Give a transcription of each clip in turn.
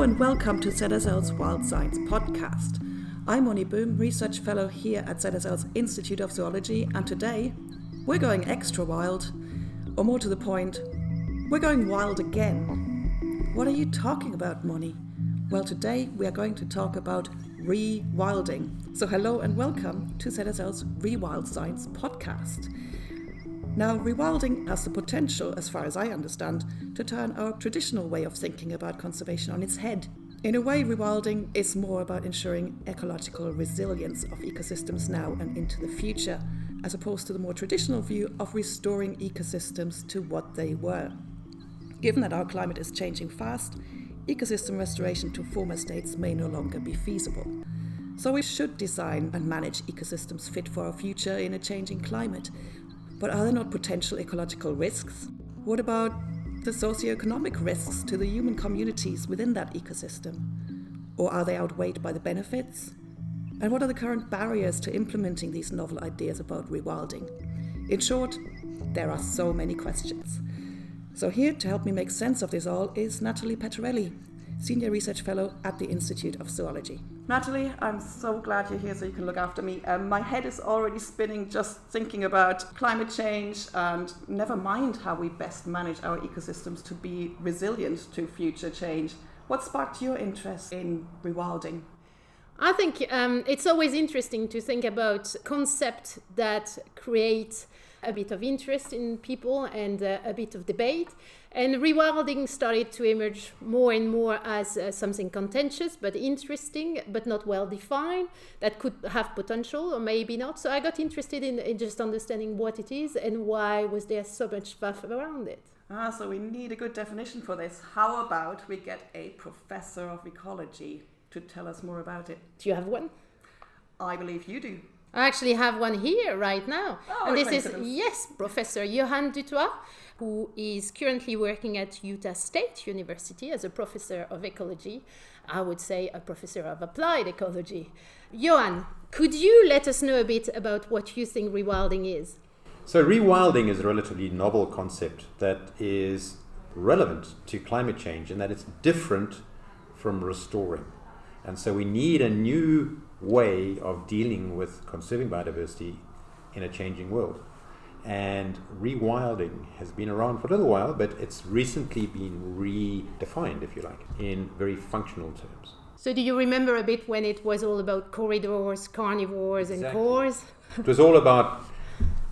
and welcome to ZSL's Wild Science podcast. I'm Monni, Research Fellow here at ZSL's Institute of Zoology, and today we're going extra wild, or more to the point, we're going wild again. What are you talking about, Monni? Well, today we are going to talk about rewilding. So hello and welcome to ZSL's Rewild Science podcast. Now, rewilding has the potential, as far as I understand, to turn our traditional way of thinking about conservation on its head. In a way, rewilding is more about ensuring ecological resilience of ecosystems now and into the future, as opposed to the more traditional view of restoring ecosystems to what they were. Given that our climate is changing fast, ecosystem restoration to former states may no longer be feasible. So we should design and manage ecosystems fit for our future in a changing climate. But are there not potential ecological risks? What about the socioeconomic risks to the human communities within that ecosystem? Or are they outweighed by the benefits? And what are the current barriers to implementing these novel ideas about rewilding? In short, there are so many questions. So here to help me make sense of this all is Natalie Pettorelli, Senior Research Fellow at the Institute of Zoology. Natalie, I'm so glad you're here so you can look after me. My head is already spinning just thinking about climate change and never mind how we best manage our ecosystems to be resilient to future change. What sparked your interest in rewilding? I think it's always interesting to think about concepts that create a bit of interest in people and a bit of debate. And rewilding started to emerge more and more as something contentious, but interesting, but not well defined, that could have potential or maybe not. So I got interested in just understanding what it is and why was there so much stuff around it. So we need a good definition for this. How about we get a professor of ecology to tell us more about it? Do you have one? I believe you do. I actually have one here right now. Oh, and this is, Professor Johan Dutoit, who is currently working at Utah State University as a professor of ecology. I would say a professor of applied ecology. Johan, could you let us know a bit about what you think rewilding is? So rewilding is a relatively novel concept that is relevant to climate change in that it's different from restoring. And so we need a new way of dealing with conserving biodiversity in a changing world. And rewilding has been around for a little while, but it's recently been redefined, if you like, in very functional terms. So do you remember a bit when it was all about corridors, carnivores, and cores? It was all about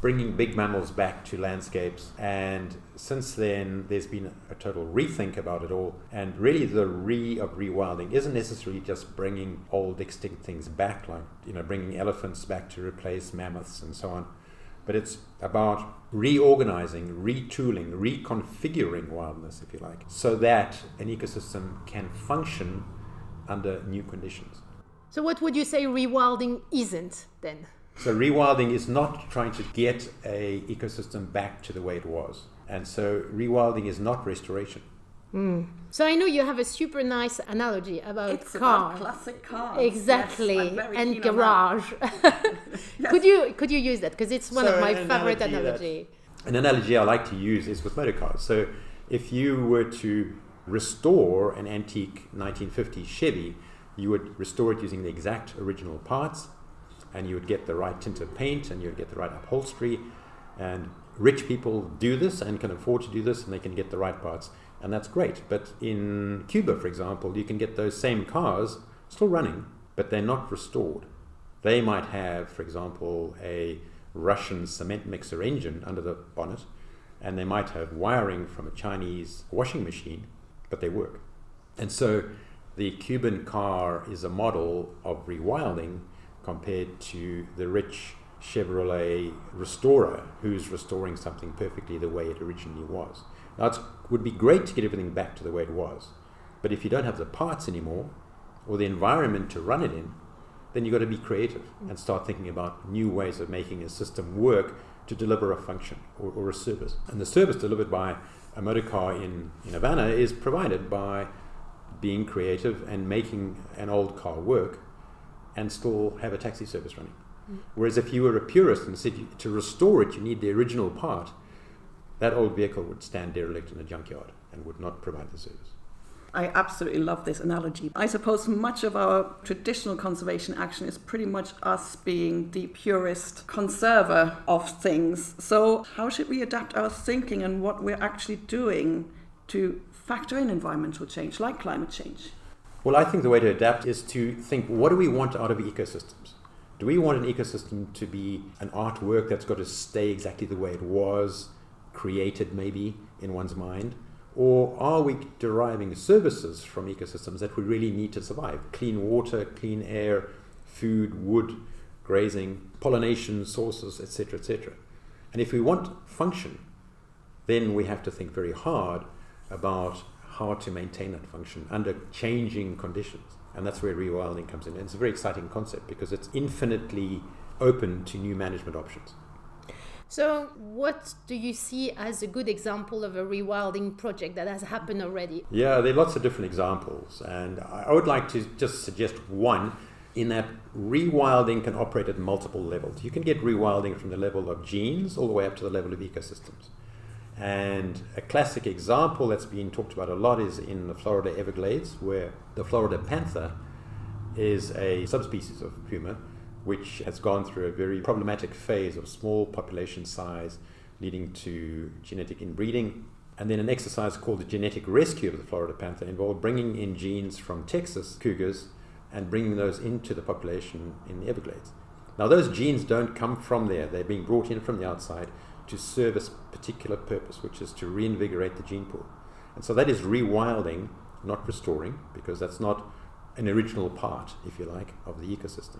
bringing big mammals back to landscapes, and since then there's been a total rethink about it all. And really the of rewilding isn't necessarily just bringing old extinct things back, like bringing elephants back to replace mammoths and so on, but it's about reorganizing, retooling, reconfiguring wildness, if you like, so that an ecosystem can function under new conditions. So what would you say rewilding isn't then? So rewilding is not trying to get a ecosystem back to the way it was. And so rewilding is not restoration. So I know you have a super nice analogy about it's cars. About classic cars. Exactly. Yes, and garage. Yes. Could you use that? Because it's one of my favorite analogy. An analogy I like to use is with motor cars. So if you were to restore an antique 1950s Chevy, you would restore it using the exact original parts, and you would get the right tint of paint, and you would get the right upholstery. And rich people do this and can afford to do this, and they can get the right parts, and that's great. But in Cuba, for example, you can get those same cars still running, but they're not restored. They might have, for example, a Russian cement mixer engine under the bonnet, and they might have wiring from a Chinese washing machine, but they work. And so the Cuban car is a model of rewilding compared to the rich Chevrolet restorer who's restoring something perfectly the way it originally was. Now, it would be great to get everything back to the way it was, but if you don't have the parts anymore or the environment to run it in, then you've got to be creative and start thinking about new ways of making a system work to deliver a function or a service. And the service delivered by a motor car in Havana is provided by being creative and making an old car work and still have a taxi service running. Whereas if you were a purist and said to restore it, you need the original part, that old vehicle would stand derelict in a junkyard and would not provide the service. I absolutely love this analogy. I suppose much of our traditional conservation action is pretty much us being the purist conserver of things. So how should we adapt our thinking and what we're actually doing to factor in environmental change, like climate change? Well, I think the way to adapt is to think, what do we want out of ecosystems? Do we want an ecosystem to be an artwork that's got to stay exactly the way it was, created maybe in one's mind? Or are we deriving services from ecosystems that we really need to survive? Clean water, clean air, food, wood, grazing, pollination sources, etc., etc. And if we want function, then we have to think very hard about how to maintain that function under changing conditions. And that's where rewilding comes in. And it's a very exciting concept because it's infinitely open to new management options. So what do you see as a good example of a rewilding project that has happened already? Yeah, there are lots of different examples. And I would like to just suggest one, in that rewilding can operate at multiple levels. You can get rewilding from the level of genes all the way up to the level of ecosystems. And a classic example that's been talked about a lot is in the Florida Everglades, where the Florida panther is a subspecies of puma, which has gone through a very problematic phase of small population size, leading to genetic inbreeding. And then an exercise called the genetic rescue of the Florida panther involved bringing in genes from Texas cougars and bringing those into the population in the Everglades. Now, those genes don't come from there. They're being brought in from the outside to serve a particular purpose, which is to reinvigorate the gene pool. And so that is rewilding, not restoring, because that's not an original part, if you like, of the ecosystem.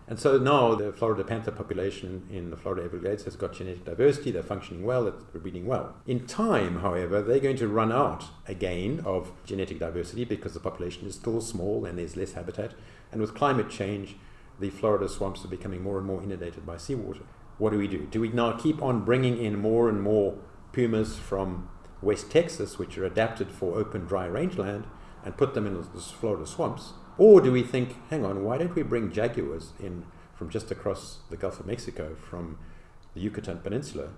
And so now the Florida panther population in the Florida Everglades has got genetic diversity, they're functioning well, they're breeding well. In time, however, they're going to run out again of genetic diversity because the population is still small and there's less habitat. And with climate change, the Florida swamps are becoming more and more inundated by seawater. What do? Do we now keep on bringing in more and more pumas from West Texas, which are adapted for open, dry rangeland, and put them in the Florida swamps? Or do we think, hang on, why don't we bring jaguars in from just across the Gulf of Mexico, from the Yucatan Peninsula,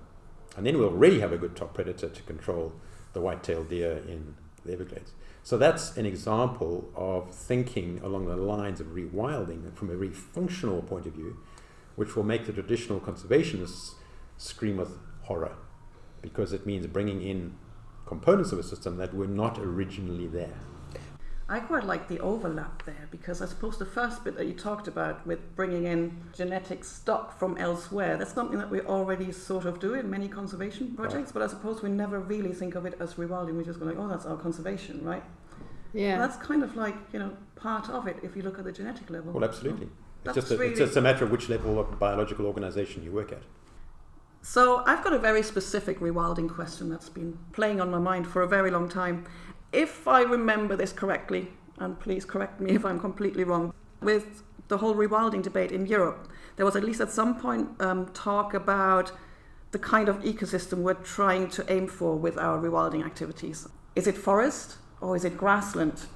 and then we'll already have a good top predator to control the white-tailed deer in the Everglades. So that's an example of thinking along the lines of rewilding from a very functional point of view, which will make the traditional conservationists scream with horror, because it means bringing in components of a system that were not originally there. I quite like the overlap there, because I suppose the first bit that you talked about with bringing in genetic stock from elsewhere, that's something that we already sort of do in many conservation projects, but I suppose we never really think of it as rewilding. We just go like, oh, that's our conservation, right? Yeah. That's kind of like, part of it if you look at the genetic level. Well, absolutely. So it's just a matter of which level of biological organization you work at. So I've got a very specific rewilding question that's been playing on my mind for a very long time. If I remember this correctly, and please correct me if I'm completely wrong, with the whole rewilding debate in Europe, there was at least at some point talk about the kind of ecosystem we're trying to aim for with our rewilding activities. Is it forest or is it grassland?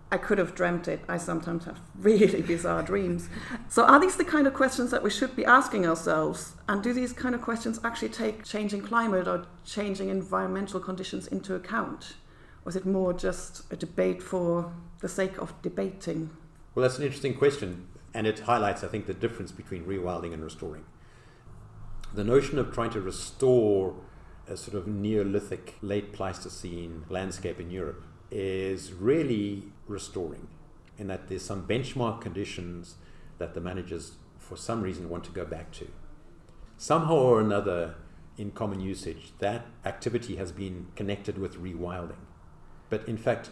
I could have dreamt it. I sometimes have really bizarre dreams. So are these the kind of questions that we should be asking ourselves? And do these kind of questions actually take changing climate or changing environmental conditions into account? Or is it more just a debate for the sake of debating? Well, that's an interesting question. And it highlights, I think, the difference between rewilding and restoring. The notion of trying to restore a sort of Neolithic, late Pleistocene landscape in Europe is really restoring, in that there's some benchmark conditions that the managers, for some reason, want to go back to. Somehow or another, in common usage, that activity has been connected with rewilding. But in fact,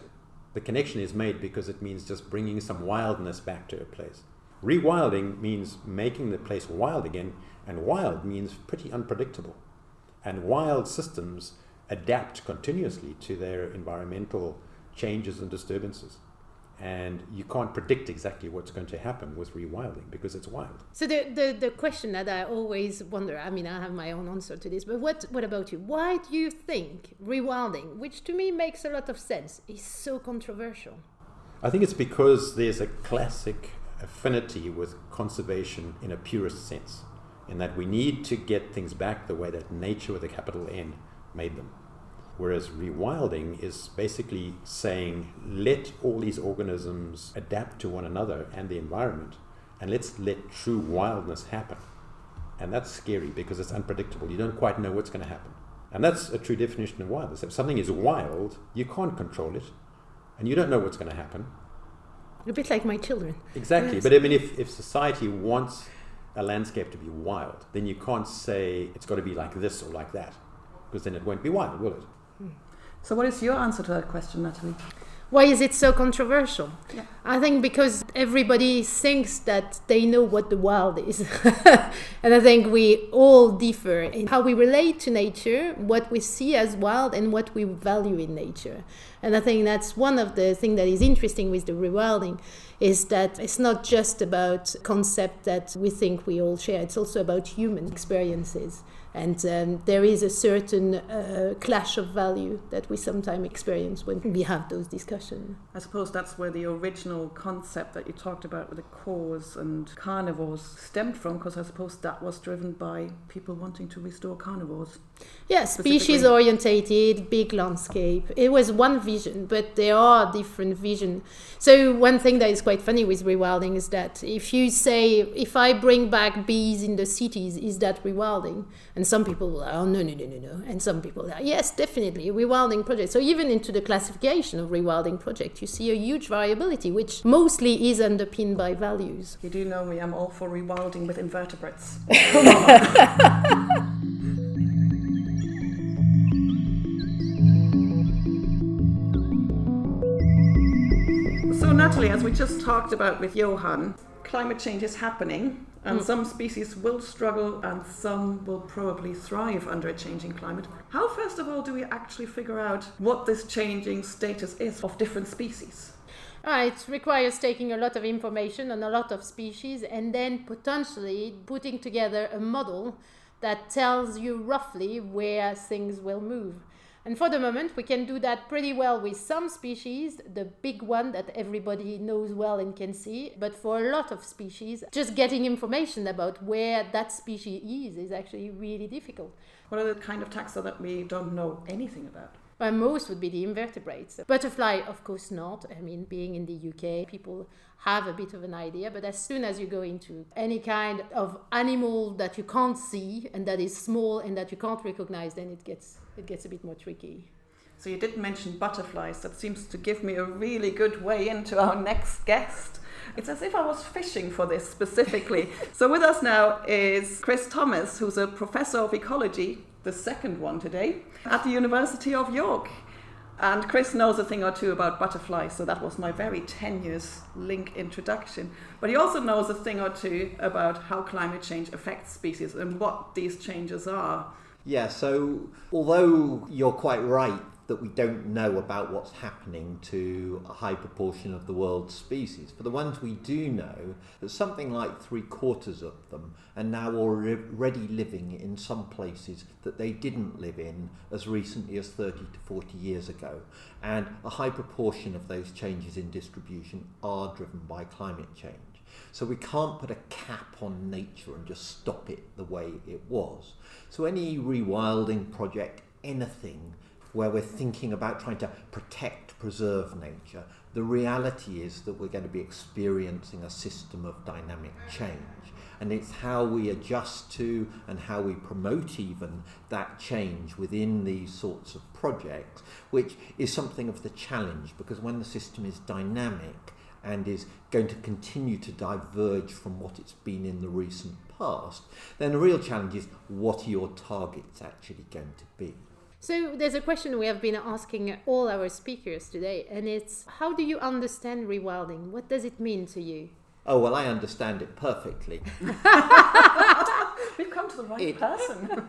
the connection is made because it means just bringing some wildness back to a place. Rewilding means making the place wild again, and wild means pretty unpredictable. And wild systems adapt continuously to their environmental changes and disturbances. And you can't predict exactly what's going to happen with rewilding because it's wild. So the question that I always wonder, I mean, I have my own answer to this, but what about you? Why do you think rewilding, which to me makes a lot of sense, is so controversial? I think it's because there's a classic affinity with conservation in a purist sense, in that we need to get things back the way that nature with a capital N made them. Whereas rewilding is basically saying, let all these organisms adapt to one another and the environment, and let's let true wildness happen. And that's scary because it's unpredictable. You don't quite know what's going to happen. And that's a true definition of wildness. If something is wild, you can't control it, and you don't know what's going to happen. A bit like my children. Exactly. Yes. But I mean, if society wants a landscape to be wild, then you can't say it's got to be like this or like that, because then it won't be wild, will it? So what is your answer to that question, Natalie? Why is it so controversial? Yeah. I think because everybody thinks that they know what the wild is. And I think we all differ in how we relate to nature, what we see as wild and what we value in nature. And I think that's one of the things that is interesting with the rewilding, is that it's not just about concept that we think we all share, it's also about human experiences. And there is a certain clash of value that we sometimes experience when we have those discussions. I suppose that's where the original concept that you talked about with the cores and carnivores stemmed from, because I suppose that was driven by people wanting to restore carnivores. Yeah, species orientated, big landscape. It was one vision, but there are different visions. So one thing that is quite funny with rewilding is that if you say, if I bring back bees in the cities, is that rewilding? And some people will, oh, no. And some people are, yes, definitely, rewilding project. So even into the classification of rewilding project, you see a huge variability, which mostly is underpinned by values. You do know me, I'm all for rewilding with invertebrates. So Natalie, as we just talked about with Johan, climate change is happening, and some species will struggle and some will probably thrive under a changing climate. How, first of all, do we actually figure out what this changing status is of different species? It requires taking a lot of information on a lot of species and then potentially putting together a model that tells you roughly where things will move. And for the moment, we can do that pretty well with some species, the big one that everybody knows well and can see. But for a lot of species, just getting information about where that species is actually really difficult. What are the kind of taxa that we don't know anything about? Well, most would be the invertebrates. Butterfly, of course not. I mean, being in the UK, people have a bit of an idea, but as soon as you go into any kind of animal that you can't see and that is small and that you can't recognize, then it gets a bit more tricky. So you did mention butterflies. That seems to give me a really good way into our next guest. It's as if I was fishing for this specifically. So with us now is Chris Thomas, who's a professor of ecology, the second one today, at the University of York. And Chris knows a thing or two about butterflies, so that was my very tenuous link introduction. But he also knows a thing or two about how climate change affects species and what these changes are. Yeah, so although you're quite right that we don't know about what's happening to a high proportion of the world's species, for the ones we do know, that something like 3/4 of them are now already living in some places that they didn't live in as recently as 30 to 40 years ago. And a high proportion of those changes in distribution are driven by climate change. So we can't put a cap on nature and just stop it the way it was. So any rewilding project, anything where we're thinking about trying to protect, preserve nature, the reality is that we're going to be experiencing a system of dynamic change. And it's how we adjust to and how we promote even that change within these sorts of projects, which is something of the challenge, because when the system is dynamic and is going to continue to diverge from what it's been in the recent past, then the real challenge is, what are your targets actually going to be? So there's a question we have been asking all our speakers today, and it's, how do you understand rewilding? What does it mean to you? Oh, well, I understand it perfectly. We've come to the right person.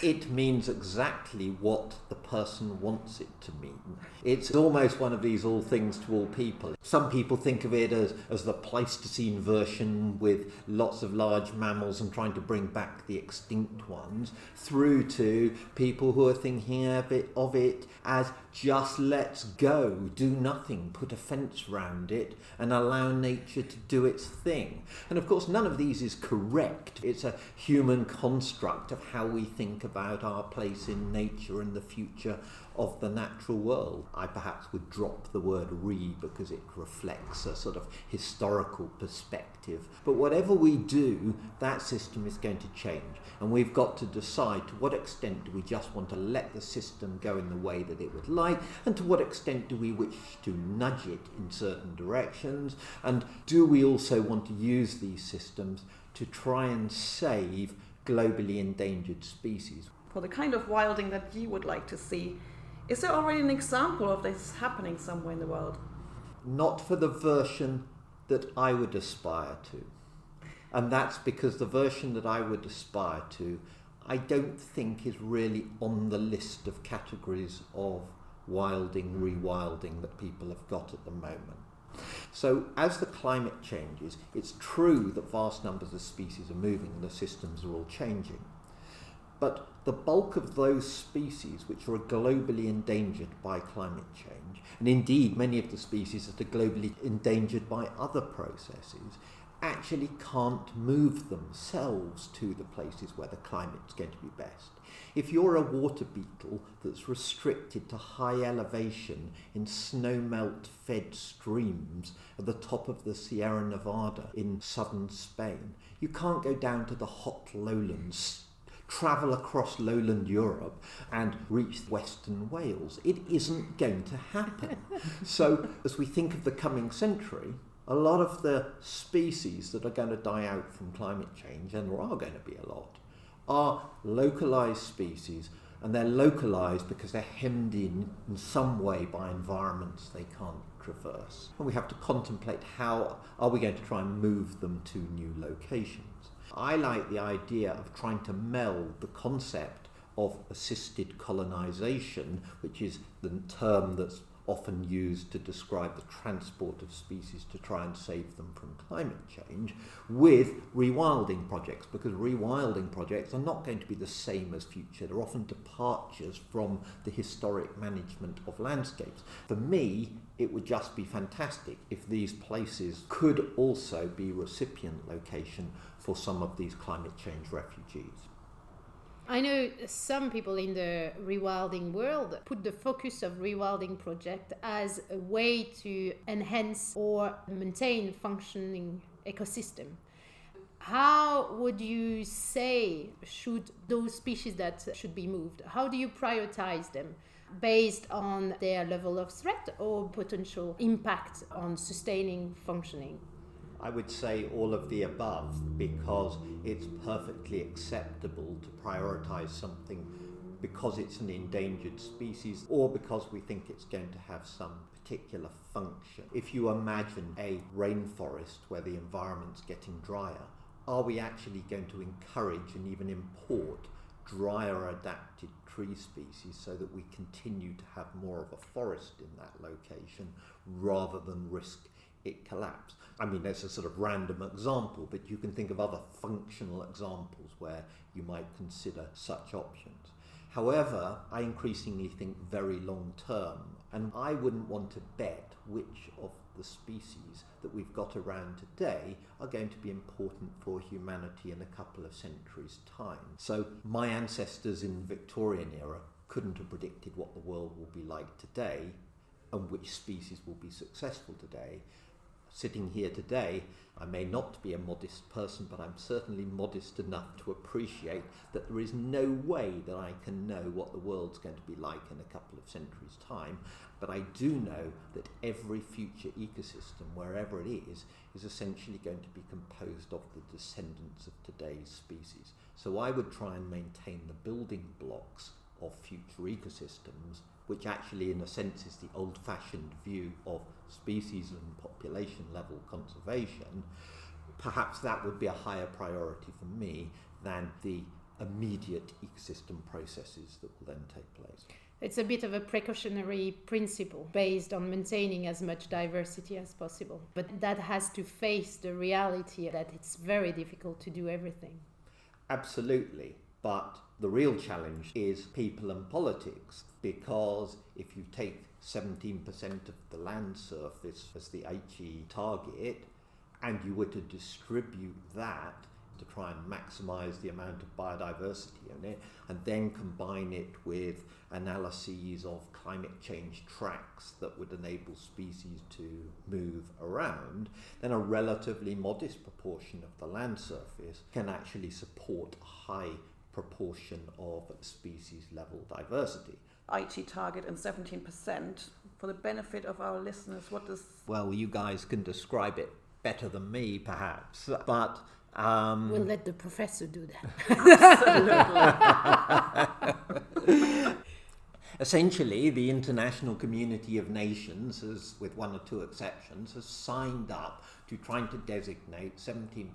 It means exactly what the person wants it to mean. It's almost one of these all things to all people. Some people think of it as the Pleistocene version with lots of large mammals and trying to bring back the extinct ones, through to people who are thinking of it as just let's go, do nothing, put a fence round it and allow nature to do its thing. And of course none of these is correct. It's a human construct of how we think about our place in nature and the future feature of the natural world. I perhaps would drop the word re because it reflects a sort of historical perspective. But whatever we do, that system is going to change. And we've got to decide to what extent do we just want to let the system go in the way that it would like, and to what extent do we wish to nudge it in certain directions, and do we also want to use these systems to try and save globally endangered species. For the kind of wilding that you would like to see, is there already an example of this happening somewhere in the world? Not for the version that I would aspire to. And that's because the version that I would aspire to, I don't think is really on the list of categories of wilding, rewilding that people have got at the moment. So as the climate changes, it's true that vast numbers of species are moving and the systems are all changing. But the bulk of those species which are globally endangered by climate change, and indeed many of the species that are globally endangered by other processes, actually can't move themselves to the places where the climate's going to be best. If you're a water beetle that's restricted to high elevation in snowmelt fed streams at the top of the Sierra Nevada in southern Spain, you can't go down to the hot lowlands, travel across lowland Europe and reach western Wales. It isn't going to happen. So as we think of the coming century, a lot of the species that are going to die out from climate change, and there are going to be a lot, are localised species, and they're localised because they're hemmed in some way by environments they can't traverse. And we have to contemplate how are we going to try and move them to new locations. I like the idea of trying to meld the concept of assisted colonisation, which is the term that's often used to describe the transport of species to try and save them from climate change, with rewilding projects, because rewilding projects are not going to be the same as future. They're often departures from the historic management of landscapes. For me, it would just be fantastic if these places could also be recipient location for some of these climate change refugees. I know some people in the rewilding world put the focus of rewilding project as a way to enhance or maintain functioning ecosystem. How would you say should those species that should be moved, how do you prioritize them based on their level of threat or potential impact on sustaining functioning? I would say all of the above, because it's perfectly acceptable to prioritise something because it's an endangered species or because we think it's going to have some particular function. If you imagine a rainforest where the environment's getting drier, are we actually going to encourage and even import drier adapted tree species so that we continue to have more of a forest in that location rather than risk it collapse? I mean, there's a sort of random example, but you can think of other functional examples where you might consider such options. However, I increasingly think very long term, and I wouldn't want to bet which of the species that we've got around today are going to be important for humanity in a couple of centuries' time. So my ancestors in the Victorian era couldn't have predicted what the world will be like today and which species will be successful today. Sitting here today, I may not be a modest person, but I'm certainly modest enough to appreciate that there is no way that I can know what the world's going to be like in a couple of centuries' time. But I do know that every future ecosystem, wherever it is essentially going to be composed of the descendants of today's species. So I would try and maintain the building blocks of future ecosystems, which actually in a sense is the old-fashioned view of species and population level conservation. Perhaps that would be a higher priority for me than the immediate ecosystem processes that will then take place. It's a bit of a precautionary principle based on maintaining as much diversity as possible. But that has to face the reality that it's very difficult to do everything. Absolutely. But the real challenge is people and politics, because if you take 17% of the land surface as the HE target and you were to distribute that to try and maximise the amount of biodiversity in it, and then combine it with analyses of climate change tracks that would enable species to move around, then a relatively modest proportion of the land surface can actually support a high proportion of species level diversity. IT target and 17%. For the benefit of our listeners, what does... Well, you guys can describe it better than me, perhaps, but... We'll let the professor do that. Absolutely. Essentially, the international community of nations, has, with one or two exceptions, has signed up to trying to designate 17%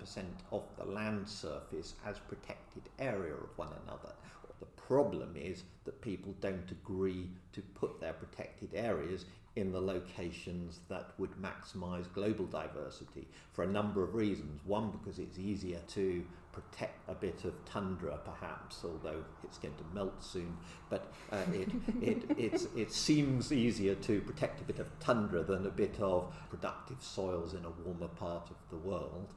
of the land surface as protected area of one another. The problem is that people don't agree to put their protected areas in the locations that would maximise global diversity for a number of reasons. One, because it's easier to protect a bit of tundra, perhaps, although it's going to melt soon. But it seems easier to protect a bit of tundra than a bit of productive soils in a warmer part of the world.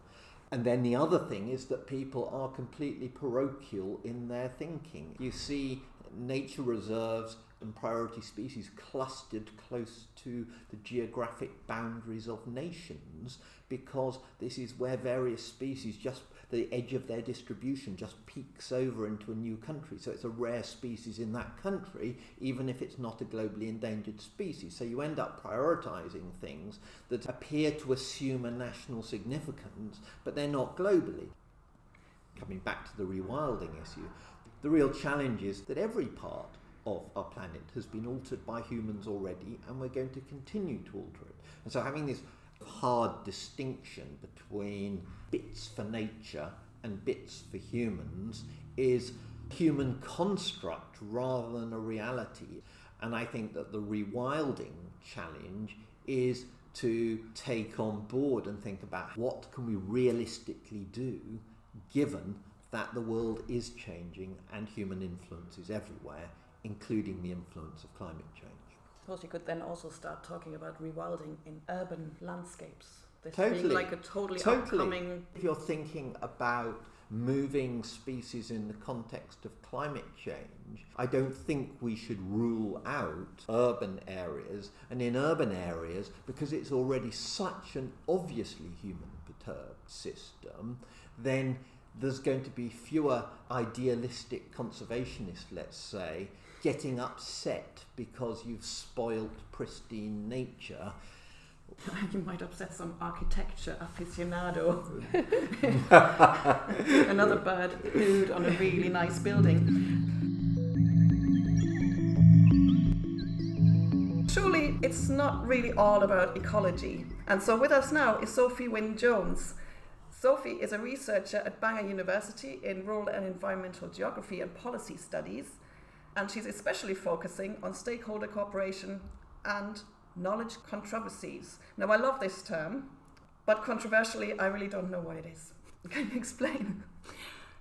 And then the other thing is that people are completely parochial in their thinking. You see nature reserves and priority species clustered close to the geographic boundaries of nations, because this is where various species, just the edge of their distribution just peaks over into a new country. So it's a rare species in that country, even if it's not a globally endangered species. So you end up prioritizing things that appear to assume a national significance, but they're not globally. Coming back to the rewilding issue, the real challenge is that every part of our planet has been altered by humans already, and we're going to continue to alter it. And so having this hard distinction between bits for nature and bits for humans is a human construct rather than a reality. And I think that the rewilding challenge is to take on board and think about what can we realistically do given that the world is changing and human influence is everywhere, including the influence of climate change. I suppose you could then also start talking about rewilding in urban landscapes. This Totally. being like a totally upcoming... If you're thinking about moving species in the context of climate change, I don't think we should rule out urban areas. And in urban areas, because it's already such an obviously human-perturbed system, then there's going to be fewer idealistic conservationists, let's say, getting upset because you've spoiled pristine nature. You might upset some architecture aficionado. Another bird pooed on a really nice building. Surely it's not really all about ecology. And so with us now is Sophie Wynne-Jones. Sophie is a researcher at Bangor University in Rural and Environmental Geography and Policy Studies, and she's especially focusing on stakeholder cooperation and knowledge controversies. Now, I love this term, but controversially, I really don't know what it is. Can you explain?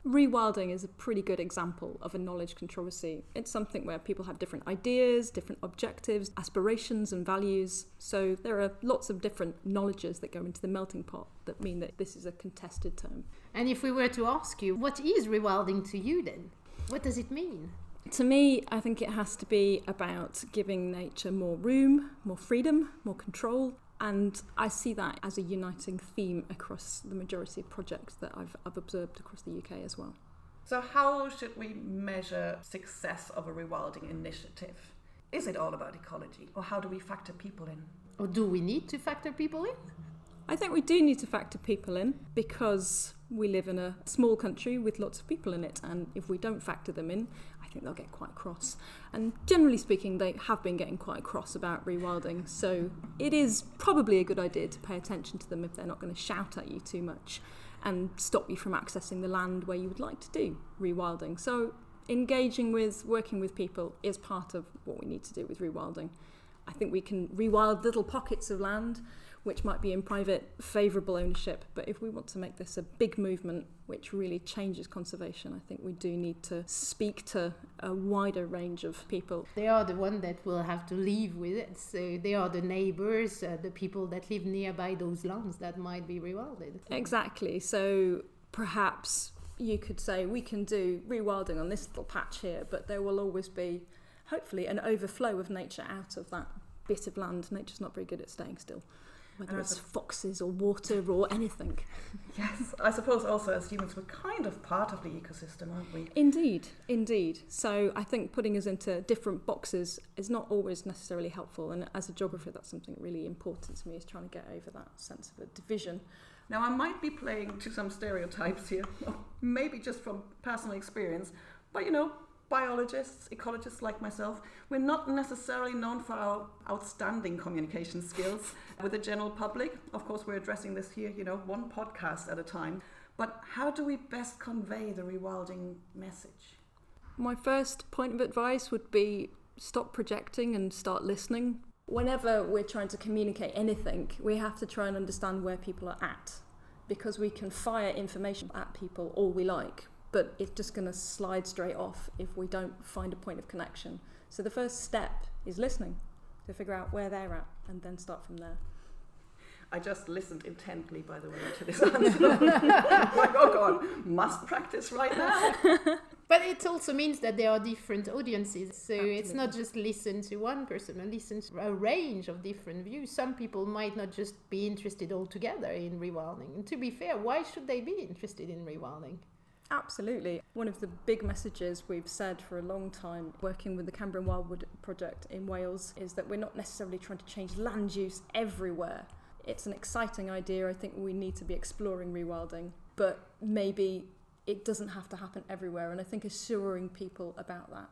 Rewilding is a pretty good example of a knowledge controversy. It's something where people have different ideas, different objectives, aspirations and values. So there are lots of different knowledges that go into the melting pot that mean that this is a contested term. And if we were to ask you, what is rewilding to you then? What does it mean? To me, I think it has to be about giving nature more room, more freedom, more control. And I see that as a uniting theme across the majority of projects that I've observed across the UK as well. So how should we measure success of a rewilding initiative? Is it all about ecology, or how do we factor people in? Or do we need to factor people in? I think we do need to factor people in because we live in a small country with lots of people in it, and if we don't factor them in, I think they'll get quite cross. And generally speaking, they have been getting quite cross about rewilding, so it is probably a good idea to pay attention to them if they're not going to shout at you too much and stop you from accessing the land where you would like to do rewilding. So engaging with, working with people is part of what we need to do with rewilding. I think we can rewild little pockets of land which might be in private, favourable ownership. But if we want to make this a big movement which really changes conservation, I think we do need to speak to a wider range of people. They are the ones that will have to live with it. So they are the neighbours, the people that live nearby those lands that might be rewilded. Exactly. So perhaps you could say we can do rewilding on this little patch here, but there will always be, hopefully, an overflow of nature out of that bit of land. Nature's not very good at staying still, whether it's foxes or water or anything. Yes, I suppose also as humans we're kind of part of the ecosystem, aren't we? Indeed. So I think putting us into different boxes is not always necessarily helpful, and as a geographer that's something really important to me, is trying to get over that sense of a division. Now I might be playing to some stereotypes here, or maybe just from personal experience, but biologists, ecologists like myself, we're not necessarily known for our outstanding communication skills with the general public. Of course, we're addressing this here, one podcast at a time. But how do we best convey the rewilding message? My first point of advice would be stop projecting and start listening. Whenever we're trying to communicate anything, we have to try and understand where people are at, because we can fire information at people all we like, but it's just going to slide straight off if we don't find a point of connection. So the first step is listening, to figure out where they're at and then start from there. I just listened intently, by the way, to this answer. Like, oh God, must practice right now. But it also means that there are different audiences. So Absolutely. It's not just listen to one person, but listen to a range of different views. Some people might not just be interested altogether in rewilding. And to be fair, why should they be interested in rewilding? Absolutely. One of the big messages we've said for a long time working with the Cambrian Wildwood project in Wales is that we're not necessarily trying to change land use everywhere. It's an exciting idea. I think we need to be exploring rewilding, but maybe it doesn't have to happen everywhere, and I think assuring people about that.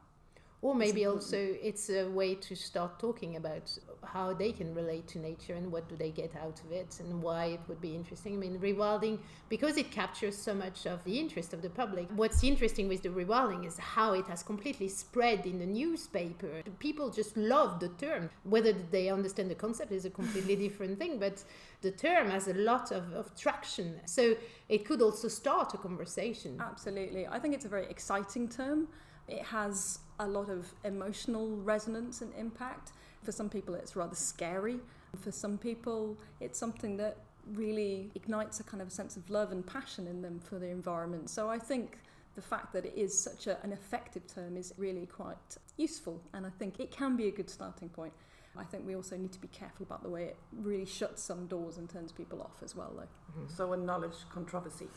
Or maybe also it's a way to start talking about how they can relate to nature and what do they get out of it and why it would be interesting. I mean, rewilding, because it captures so much of the interest of the public, what's interesting with the rewilding is how it has completely spread in the newspaper. People just love the term. Whether they understand the concept is a completely different thing, but the term has a lot of traction. So it could also start a conversation. Absolutely. I think it's a very exciting term. It has a lot of emotional resonance and impact. For some people it's rather scary. For some people it's something that really ignites a kind of a sense of love and passion in them for the environment. So I think the fact that it is such an effective term is really quite useful, and I think it can be a good starting point. I think we also need to be careful about the way it really shuts some doors and turns people off as well, though. Mm-hmm. So a knowledge controversy.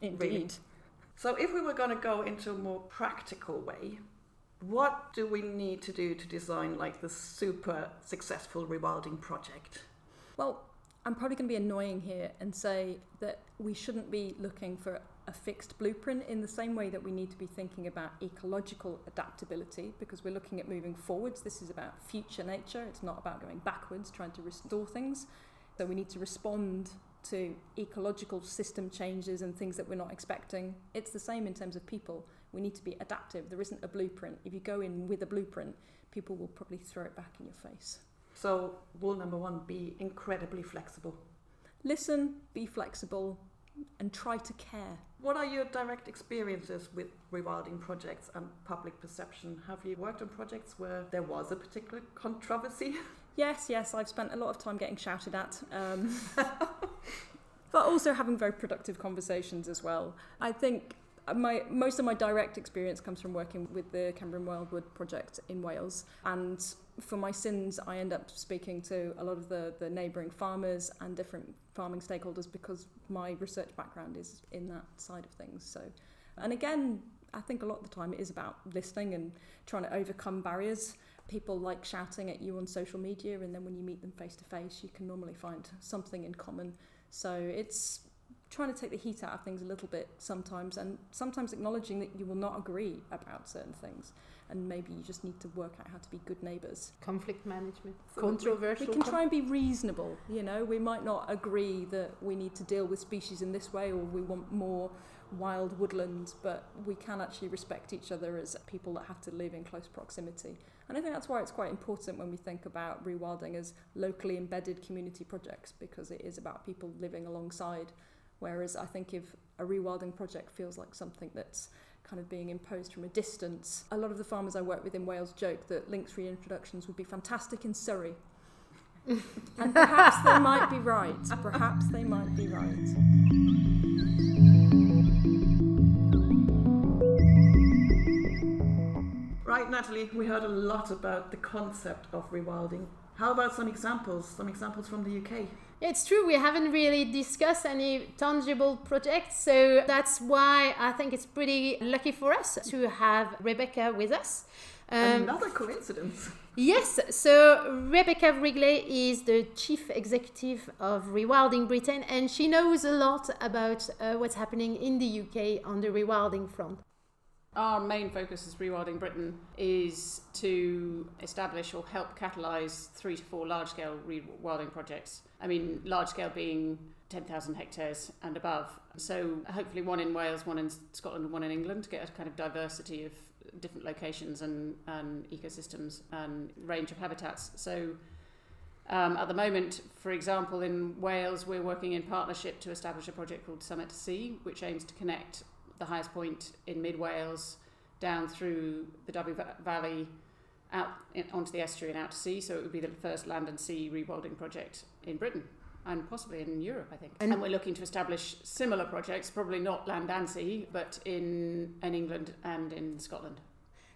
Indeed. Really. So if we were going to go into a more practical way, what do we need to do to design like the super successful rewilding project? Well, I'm probably going to be annoying here and say that we shouldn't be looking for a fixed blueprint in the same way that we need to be thinking about ecological adaptability, because we're looking at moving forwards. This is about future nature. It's not about going backwards, trying to restore things. So we need to respond to ecological system changes and things that we're not expecting. It's the same in terms of people. We need to be adaptive. There isn't a blueprint. If you go in with a blueprint, people will probably throw it back in your face. So rule number one, be incredibly flexible. Listen, be flexible, and try to care. What are your direct experiences with rewilding projects and public perception? Have you worked on projects where there was a particular controversy? Yes, I've spent a lot of time getting shouted at, but also having very productive conversations as well. I think most of my direct experience comes from working with the Cambrian Wildwood project in Wales, and for my sins I end up speaking to a lot of the neighbouring farmers and different farming stakeholders because my research background is in that side of things. So, and again, I think a lot of the time it is about listening and trying to overcome barriers. People like shouting at you on social media, and then when you meet them face to face, you can normally find something in common. So it's trying to take the heat out of things a little bit sometimes, and sometimes acknowledging that you will not agree about certain things, and maybe you just need to work out how to be good neighbours. Conflict management, controversial. We can try and be reasonable, we might not agree that we need to deal with species in this way or we want more wild woodlands, but we can actually respect each other as people that have to live in close proximity. And I think that's why it's quite important when we think about rewilding as locally embedded community projects, because it is about people living alongside. Whereas I think if a rewilding project feels like something that's kind of being imposed from a distance, a lot of the farmers I work with in Wales joke that lynx reintroductions would be fantastic in Surrey. And perhaps they might be right. Natalie, we heard a lot about the concept of rewilding. How about some examples from the UK? It's true, we haven't really discussed any tangible projects, so that's why I think it's pretty lucky for us to have Rebecca with us. Another coincidence. Yes, so Rebecca Wrigley is the Chief Executive of Rewilding Britain, and she knows a lot about what's happening in the UK on the rewilding front. Our main focus as Rewilding Britain is to establish or help catalyse 3 to 4 large-scale rewilding projects. I mean, large-scale being 10,000 hectares and above. So hopefully one in Wales, one in Scotland and one in England to get a kind of diversity of different locations and ecosystems and range of habitats. So at the moment, for example, in Wales, we're working in partnership to establish a project called Summit to Sea, which aims to connect the highest point in mid-Wales down through the Derby Valley out onto the estuary and out to sea. So it would be the first land and sea rewilding project in Britain and possibly in Europe, I think. And we're looking to establish similar projects, probably not land and sea, but in England and in Scotland.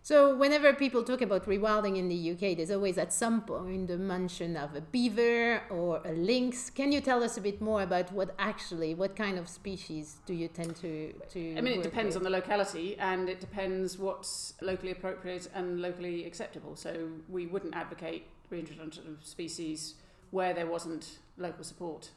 So whenever people talk about rewilding in the UK, there's always at some point the mention of a beaver or a lynx. Can you tell us a bit more about what kind of species do you tend to I mean, it depends on the locality, and it depends what's locally appropriate and locally acceptable. So we wouldn't advocate reintroduction of species where there wasn't local support.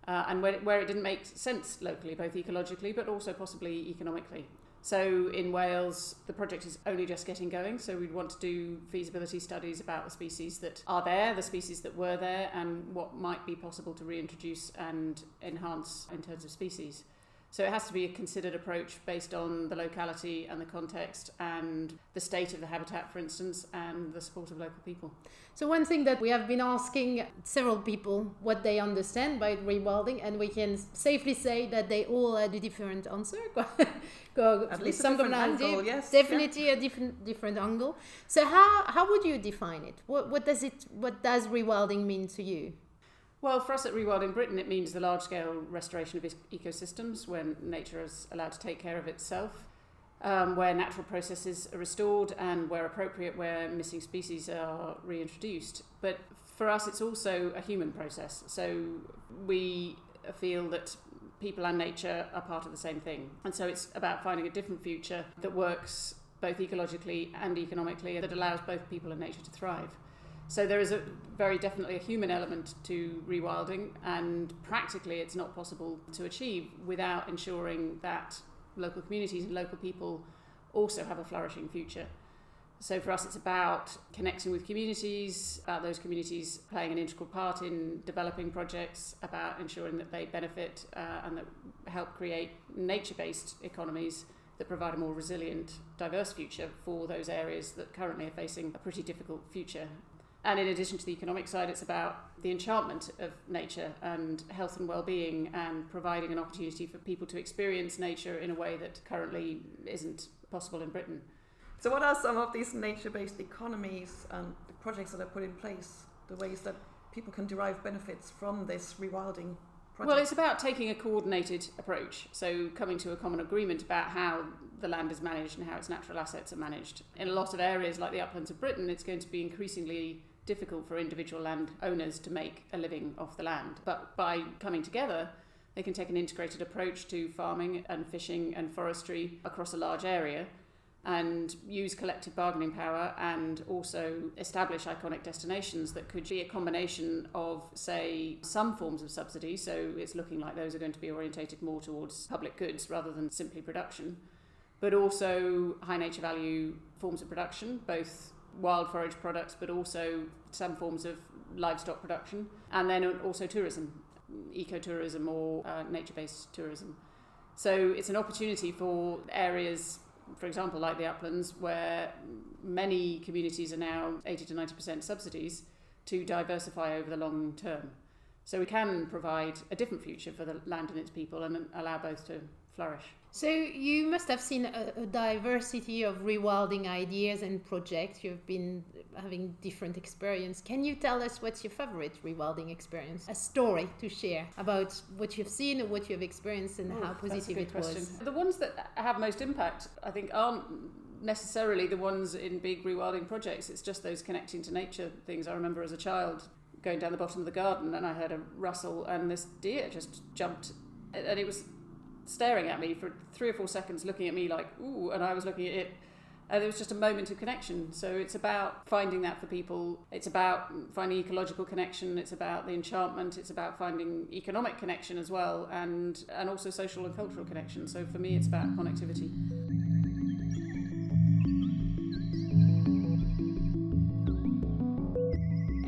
And where it didn't make sense locally, both ecologically but also possibly economically. So in Wales, the project is only just getting going, so we'd want to do feasibility studies about the species that are there, the species that were there, and what might be possible to reintroduce and enhance in terms of species. So it has to be a considered approach based on the locality and the context and the state of the habitat, for instance, and the support of local people. So one thing that we have been asking several people what they understand by rewilding, and we can safely say that they all had a different answer. At least a different angle, yes. Definitely a different angle. So how would you define it? What does rewilding mean to you? Well, for us at Rewilding Britain, it means the large-scale restoration of ecosystems when nature is allowed to take care of itself, where natural processes are restored and where appropriate, where missing species are reintroduced. But for us, it's also a human process. So we feel that people and nature are part of the same thing. And so it's about finding a different future that works both ecologically and economically, that allows both people and nature to thrive. So there is very definitely a human element to rewilding, and practically it's not possible to achieve without ensuring that local communities and local people also have a flourishing future. So for us it's about connecting with communities, about those communities playing an integral part in developing projects, about ensuring that they benefit and that help create nature-based economies that provide a more resilient, diverse future for those areas that currently are facing a pretty difficult future. And in addition to the economic side, it's about the enchantment of nature and health and well-being, and providing an opportunity for people to experience nature in a way that currently isn't possible in Britain. So what are some of these nature-based economies and the projects that are put in place, the ways that people can derive benefits from this rewilding project? Well, it's about taking a coordinated approach, so coming to a common agreement about how the land is managed and how its natural assets are managed. In a lot of areas like the uplands of Britain, it's going to be increasingly difficult for individual land owners to make a living off the land. But by coming together, they can take an integrated approach to farming and fishing and forestry across a large area and use collective bargaining power, and also establish iconic destinations that could be a combination of, say, some forms of subsidy. So it's looking like those are going to be orientated more towards public goods rather than simply production, but also high nature value forms of production, both wild forage products, but also some forms of livestock production, and then also tourism, ecotourism or nature-based tourism. So it's an opportunity for areas, for example, like the uplands, where many communities are now 80 to 90% subsidies, to diversify over the long term. So we can provide a different future for the land and its people and allow both to flourish. So you must have seen a diversity of rewilding ideas and projects. You've been having different experience. Can you tell us what's your favorite rewilding experience? A story to share about what you've seen, what you've experienced, and how positive it was. The ones that have most impact, I think, aren't necessarily the ones in big rewilding projects. It's just those connecting to nature things. I remember as a child going down the bottom of the garden and I heard a rustle and this deer just jumped and it was staring at me for 3 or 4 seconds, looking at me like, ooh, and I was looking at it. And it was just a moment of connection. So it's about finding that for people. It's about finding ecological connection. It's about the enchantment. It's about finding economic connection as well, and also social and cultural connection. So for me, it's about connectivity.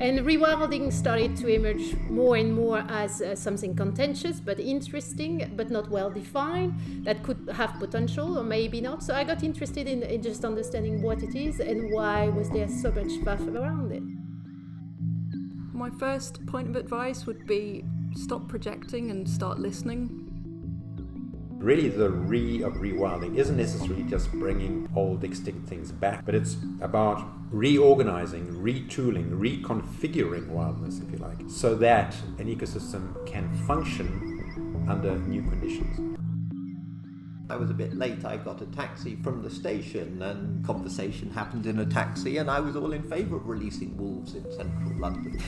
And rewilding started to emerge more and more as something contentious but interesting, but not well defined, that could have potential or maybe not. So I got interested in just understanding what it is and why was there so much stuff around it. My first point of advice would be stop projecting and start listening. Really, the of rewilding isn't necessarily just bringing old extinct things back, but it's about reorganizing, retooling, reconfiguring wildness, if you like, so that an ecosystem can function under new conditions. I was a bit late. I got a taxi from the station and conversation happened in a taxi and I was all in favour of releasing wolves in central London.